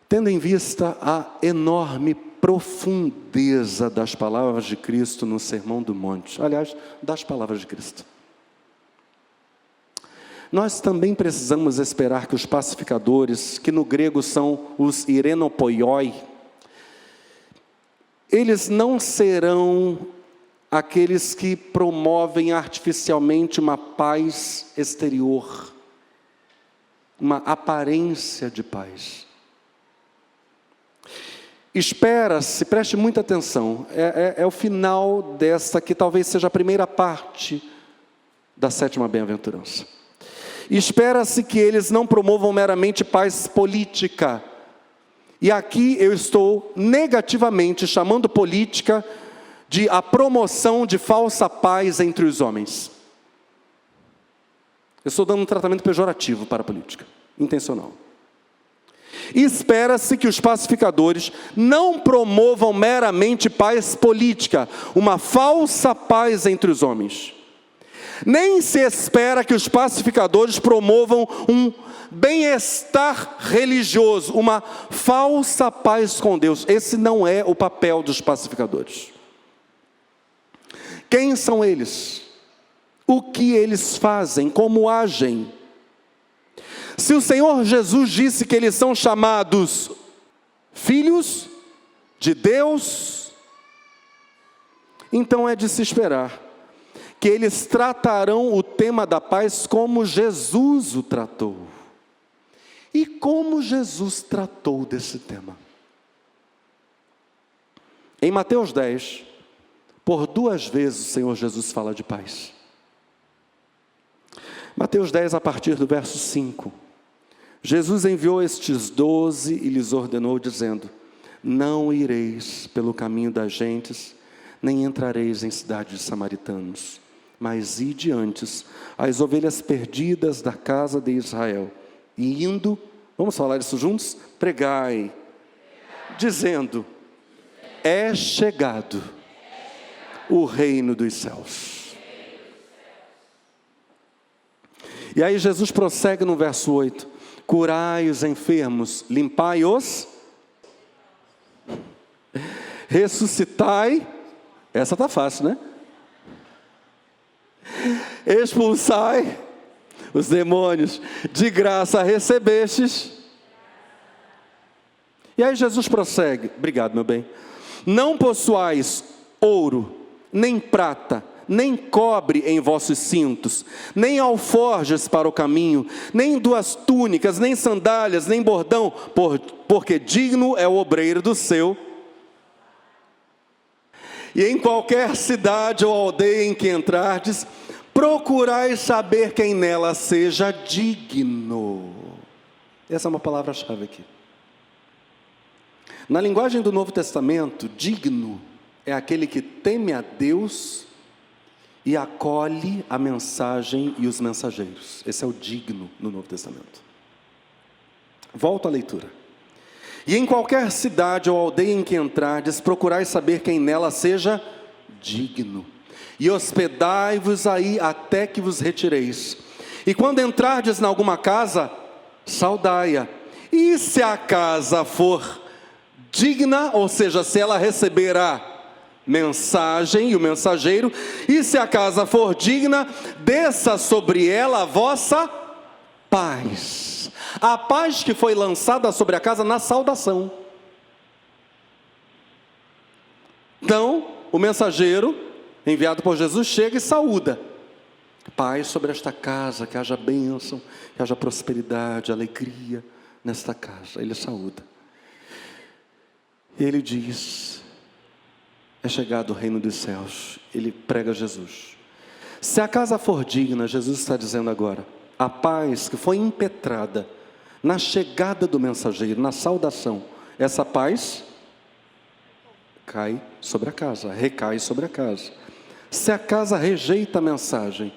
Tendo em vista a enorme profundeza das palavras de Cristo no Sermão do Monte, aliás, das palavras de Cristo, nós também precisamos esperar que os pacificadores, que no grego são os irenopoioi, eles não serão aqueles que promovem artificialmente uma paz exterior, uma aparência de paz. Espera-se, preste muita atenção, é o final desta que talvez seja a primeira parte da sétima bem-aventurança. Espera-se que eles não promovam meramente paz política. E aqui eu estou negativamente chamando política de a promoção de falsa paz entre os homens. Eu estou dando um tratamento pejorativo para a política, intencional. Espera-se que os pacificadores não promovam meramente paz política, uma falsa paz entre os homens. Nem se espera que os pacificadores promovam um bem-estar religioso, uma falsa paz com Deus. Esse não é o papel dos pacificadores. Quem são eles? O que eles fazem? Como agem? Se o Senhor Jesus disse que eles são chamados filhos de Deus, então é de se esperar que eles tratarão o tema da paz como Jesus o tratou. E como Jesus tratou desse tema? Em Mateus 10, por 2 vezes o Senhor Jesus fala de paz. Mateus 10, a partir do verso 5. Jesus enviou estes 12 e lhes ordenou, dizendo: não ireis pelo caminho das gentes, nem entrareis em cidade de samaritanos, mas ide antes as ovelhas perdidas da casa de Israel. E indo, vamos falar isso juntos? Pregai, dizendo: é chegado o reino dos céus. E aí Jesus prossegue no verso 8: curai os enfermos, limpai-os, ressuscitai, essa está fácil, né? Expulsai os demônios, de graça recebestes. E aí Jesus prossegue, obrigado meu bem: não possuais ouro, nem prata, nem cobre em vossos cintos, nem alforjes para o caminho, nem 2 túnicas, nem sandálias, nem bordão, porque digno é o obreiro do seu. E em qualquer cidade ou aldeia em que entrardes, procurai saber quem nela seja digno. Essa é uma palavra-chave aqui. Na linguagem do Novo Testamento, digno é aquele que teme a Deus e acolhe a mensagem e os mensageiros. Esse é o digno no Novo Testamento. Volto à leitura. E em qualquer cidade ou aldeia em que entrardes, procurai saber quem nela seja digno, e hospedai-vos aí até que vos retireis. E quando entrardes em alguma casa, saudai-a. E se a casa for digna, ou seja, se ela receberá mensagem e o mensageiro, e se a casa for digna, desça sobre ela a vossa paz. A paz que foi lançada sobre a casa na saudação. Então, o mensageiro enviado por Jesus chega e saúda: paz sobre esta casa, que haja bênção, que haja prosperidade, alegria nesta casa. Ele saúda. Ele diz: é chegado o reino dos céus. Ele prega Jesus. Se a casa for digna, Jesus está dizendo agora, a paz que foi impetrada na chegada do mensageiro, na saudação, essa paz cai sobre a casa, recai sobre a casa. Se a casa rejeita a mensagem,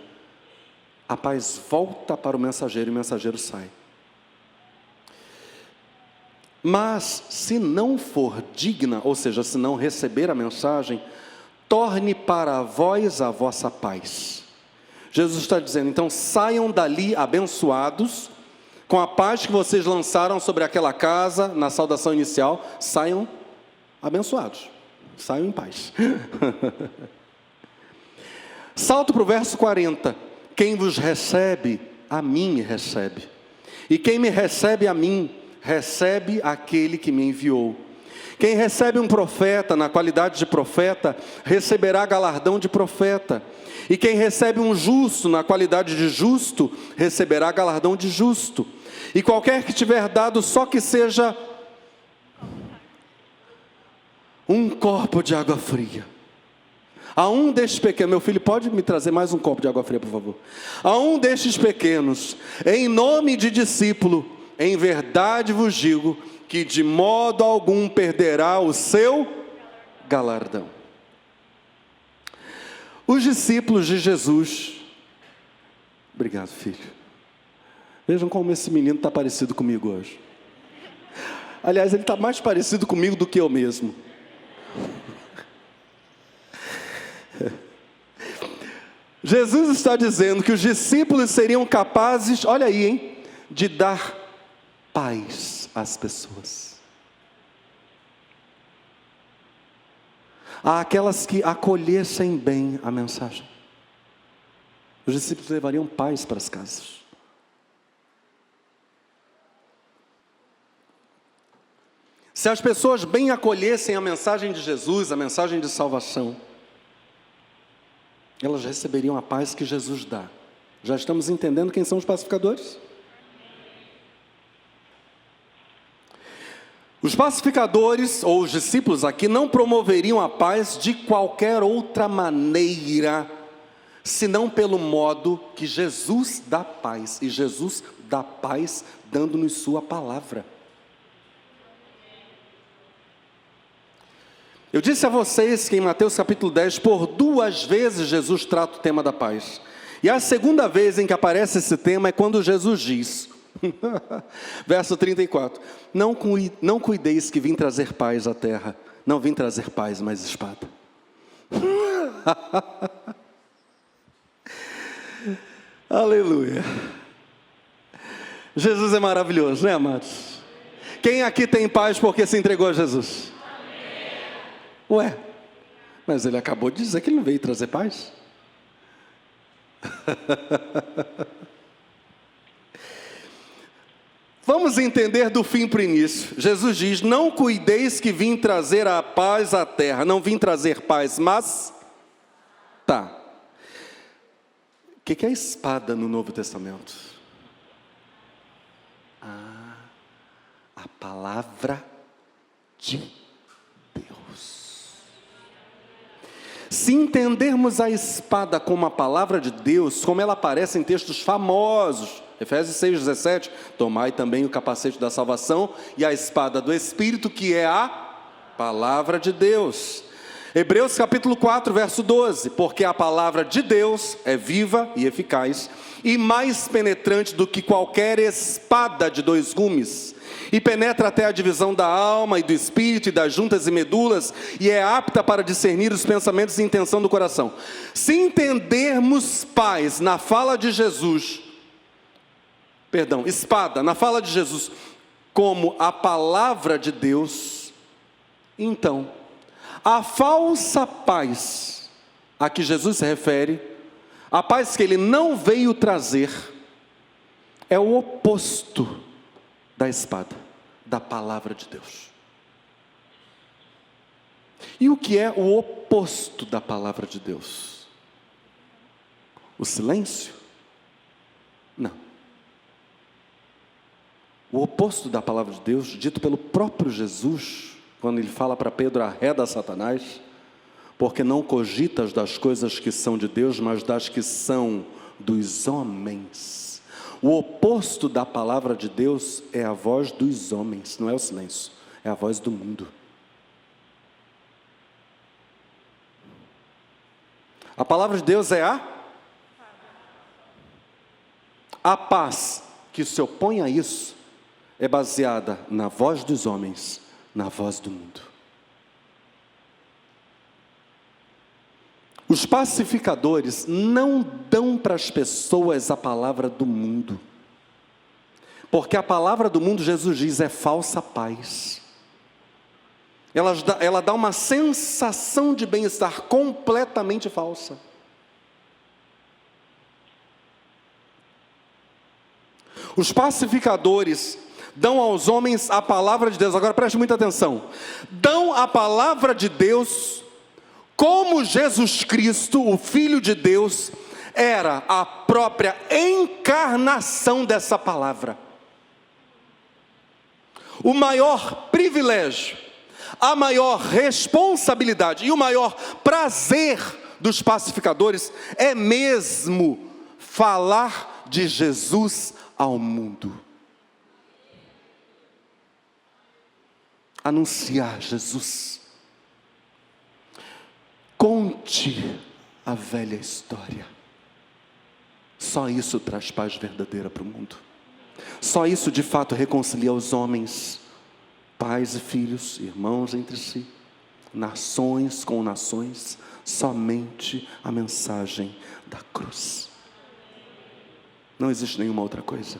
a paz volta para o mensageiro e o mensageiro sai. Mas se não for digna, ou seja, se não receber a mensagem, torne para vós a vossa paz. Jesus está dizendo, então saiam dali abençoados, com a paz que vocês lançaram sobre aquela casa, na saudação inicial, saiam abençoados, saiam em paz. Salto para o verso 40, quem vos recebe, a mim recebe, e quem me recebe a mim, recebe aquele que me enviou. Quem recebe um profeta na qualidade de profeta, receberá galardão de profeta. E quem recebe um justo na qualidade de justo, receberá galardão de justo. E qualquer que tiver dado só que seja um copo de água fria, a um destes pequenos, meu filho, pode me trazer mais um copo de água fria, por favor? A um destes pequenos, em nome de discípulo, em verdade vos digo, que de modo algum perderá o seu galardão. Os discípulos de Jesus, obrigado, filho. Vejam como esse menino está parecido comigo hoje. Aliás, ele está mais parecido comigo do que eu mesmo. Jesus está dizendo que os discípulos seriam capazes, olha aí, hein, de dar paz às pessoas, àquelas que acolhessem bem a mensagem. Os discípulos levariam paz para as casas. Se as pessoas bem acolhessem a mensagem de Jesus, a mensagem de salvação, elas receberiam a paz que Jesus dá. Já estamos entendendo quem são os pacificadores? Os pacificadores, ou os discípulos aqui, não promoveriam a paz de qualquer outra maneira, senão pelo modo que Jesus dá paz. E Jesus dá paz dando-nos sua palavra. Eu disse a vocês que em Mateus capítulo 10, por 2 vezes Jesus trata o tema da paz. E a segunda vez em que aparece esse tema é quando Jesus diz, verso 34, não cuideis que vim trazer paz à terra, não vim trazer paz, mas espada. Aleluia. Jesus é maravilhoso, né, amados? Quem aqui tem paz porque se entregou a Jesus? Ué, mas ele acabou de dizer que ele não veio trazer paz. Vamos entender do fim para o início. Jesus diz, não cuideis que vim trazer a paz à terra. Não vim trazer paz, mas... Tá. O que é espada no Novo Testamento? A palavra de Deus. Se entendermos a espada como a palavra de Deus, como ela aparece em textos famosos, Efésios 6,17, tomai também o capacete da salvação e a espada do Espírito, que é a palavra de Deus. Hebreus capítulo 4, verso 12, porque a palavra de Deus é viva e eficaz, e mais penetrante do que qualquer espada de 2 gumes, e penetra até a divisão da alma e do espírito e das juntas e medulas, e é apta para discernir os pensamentos e intenção do coração. Se entendermos paz na fala de Jesus, espada na fala de Jesus, como a palavra de Deus, então, a falsa paz a que Jesus se refere, a paz que ele não veio trazer, é o oposto da espada, da palavra de Deus. E o que é o oposto da palavra de Deus? O silêncio? Não. O oposto da palavra de Deus, dito pelo próprio Jesus, quando ele fala para Pedro, arreda Satanás, porque não cogitas das coisas que são de Deus, mas das que são dos homens. O oposto da palavra de Deus é a voz dos homens, não é o silêncio, é a voz do mundo. A palavra de Deus é a paz que se opõe a isso é baseada na voz dos homens, na voz do mundo. Os pacificadores não dão para as pessoas a palavra do mundo, porque a palavra do mundo, Jesus diz, é falsa paz. Ela dá uma sensação de bem-estar completamente falsa. Os pacificadores dão aos homens a palavra de Deus. Agora preste muita atenção. Dão a palavra de Deus como Jesus Cristo, o Filho de Deus, era a própria encarnação dessa palavra. O maior privilégio, a maior responsabilidade e o maior prazer dos pacificadores é mesmo falar de Jesus ao mundo. Anunciar Jesus. Conte a velha história. Só isso traz paz verdadeira para o mundo. Só isso de fato reconcilia os homens, pais e filhos, irmãos entre si, nações com nações. Somente a mensagem da cruz. Não existe nenhuma outra coisa.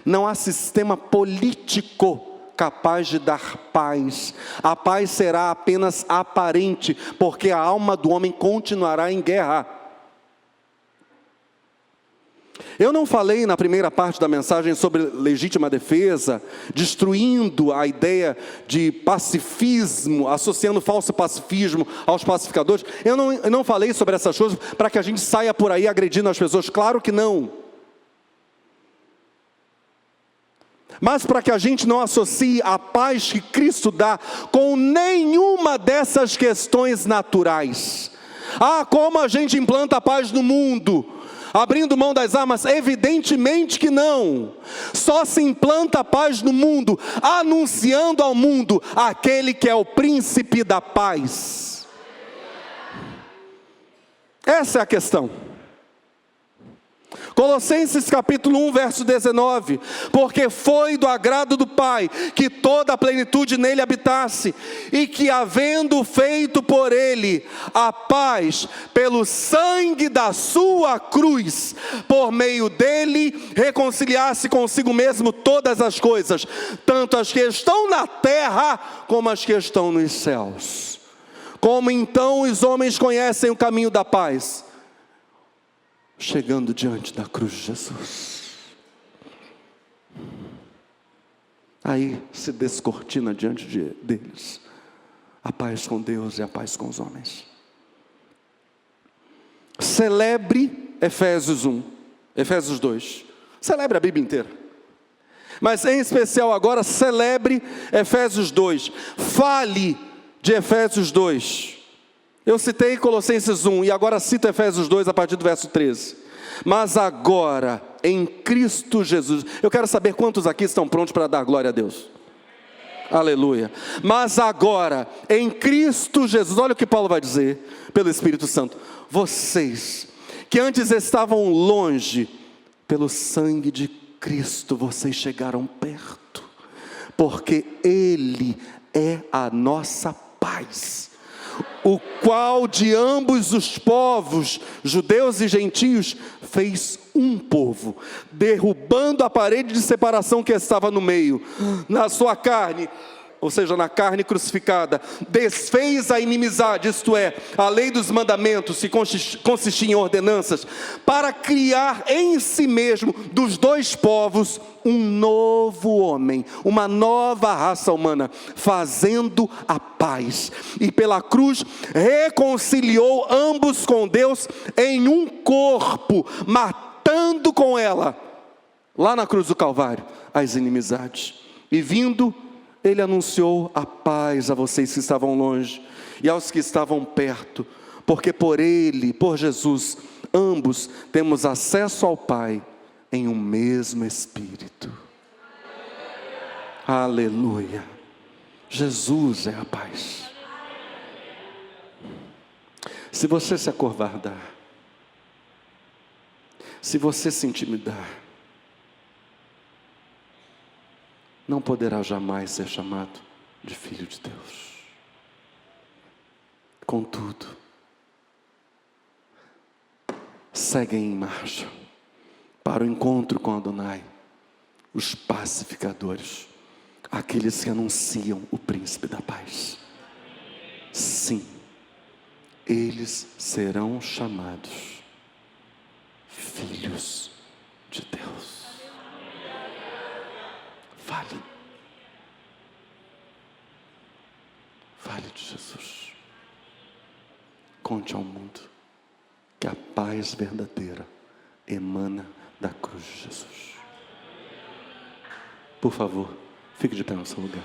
Não há sistema político capaz de dar paz. A paz será apenas aparente, porque a alma do homem continuará em guerra. Eu não falei na primeira parte da mensagem sobre legítima defesa, destruindo a ideia de pacifismo, associando falso pacifismo aos pacificadores. Eu não falei sobre essas coisas para que a gente saia por aí agredindo as pessoas, claro que não. Mas para que a gente não associe a paz que Cristo dá com nenhuma dessas questões naturais. Como a gente implanta a paz no mundo? Abrindo mão das armas? Evidentemente que não. Só se implanta a paz no mundo, anunciando ao mundo aquele que é o príncipe da paz. Essa é a questão. Colossenses capítulo 1, verso 19, porque foi do agrado do Pai que toda a plenitude nele habitasse, e que havendo feito por ele a paz pelo sangue da sua cruz, por meio dele reconciliasse consigo mesmo todas as coisas, tanto as que estão na terra como as que estão nos céus. Como então os homens conhecem o caminho da paz? Chegando diante da cruz de Jesus. Aí se descortina diante deles a paz com Deus e a paz com os homens. Celebre Efésios 1, Efésios 2. Celebre a Bíblia inteira. Mas em especial agora, celebre Efésios 2. Fale de Efésios 2. Eu citei Colossenses 1 e agora cito Efésios 2 a partir do verso 13. Mas agora, em Cristo Jesus. Eu quero saber quantos aqui estão prontos para dar glória a Deus. Aleluia. Mas agora, em Cristo Jesus. Olha o que Paulo vai dizer pelo Espírito Santo. Vocês, que antes estavam longe, pelo sangue de Cristo, vocês chegaram perto. Porque Ele é a nossa paz, o qual de ambos os povos, judeus e gentios, fez um povo, derrubando a parede de separação que estava no meio, na sua carne, ou seja, na carne crucificada, desfez a inimizade, isto é, a lei dos mandamentos, que consistia em ordenanças, para criar em si mesmo, dos dois povos, um novo homem, uma nova raça humana, fazendo a paz, e pela cruz reconciliou ambos com Deus em um corpo, matando com ela, lá na cruz do Calvário, as inimizades, e vindo Ele anunciou a paz a vocês que estavam longe e aos que estavam perto, porque por Ele, por Jesus, ambos temos acesso ao Pai em um mesmo Espírito. Aleluia! Jesus é a paz. Se você se acovardar, se você se intimidar, não poderá jamais ser chamado de filho de Deus. Contudo, seguem em marcha para o encontro com Adonai os pacificadores, aqueles que anunciam o príncipe da paz. Sim, eles serão chamados filhos de Deus. Fale. Fale de Jesus. Conte ao mundo que a paz verdadeira emana da cruz de Jesus. Por favor, fique de pé no seu lugar.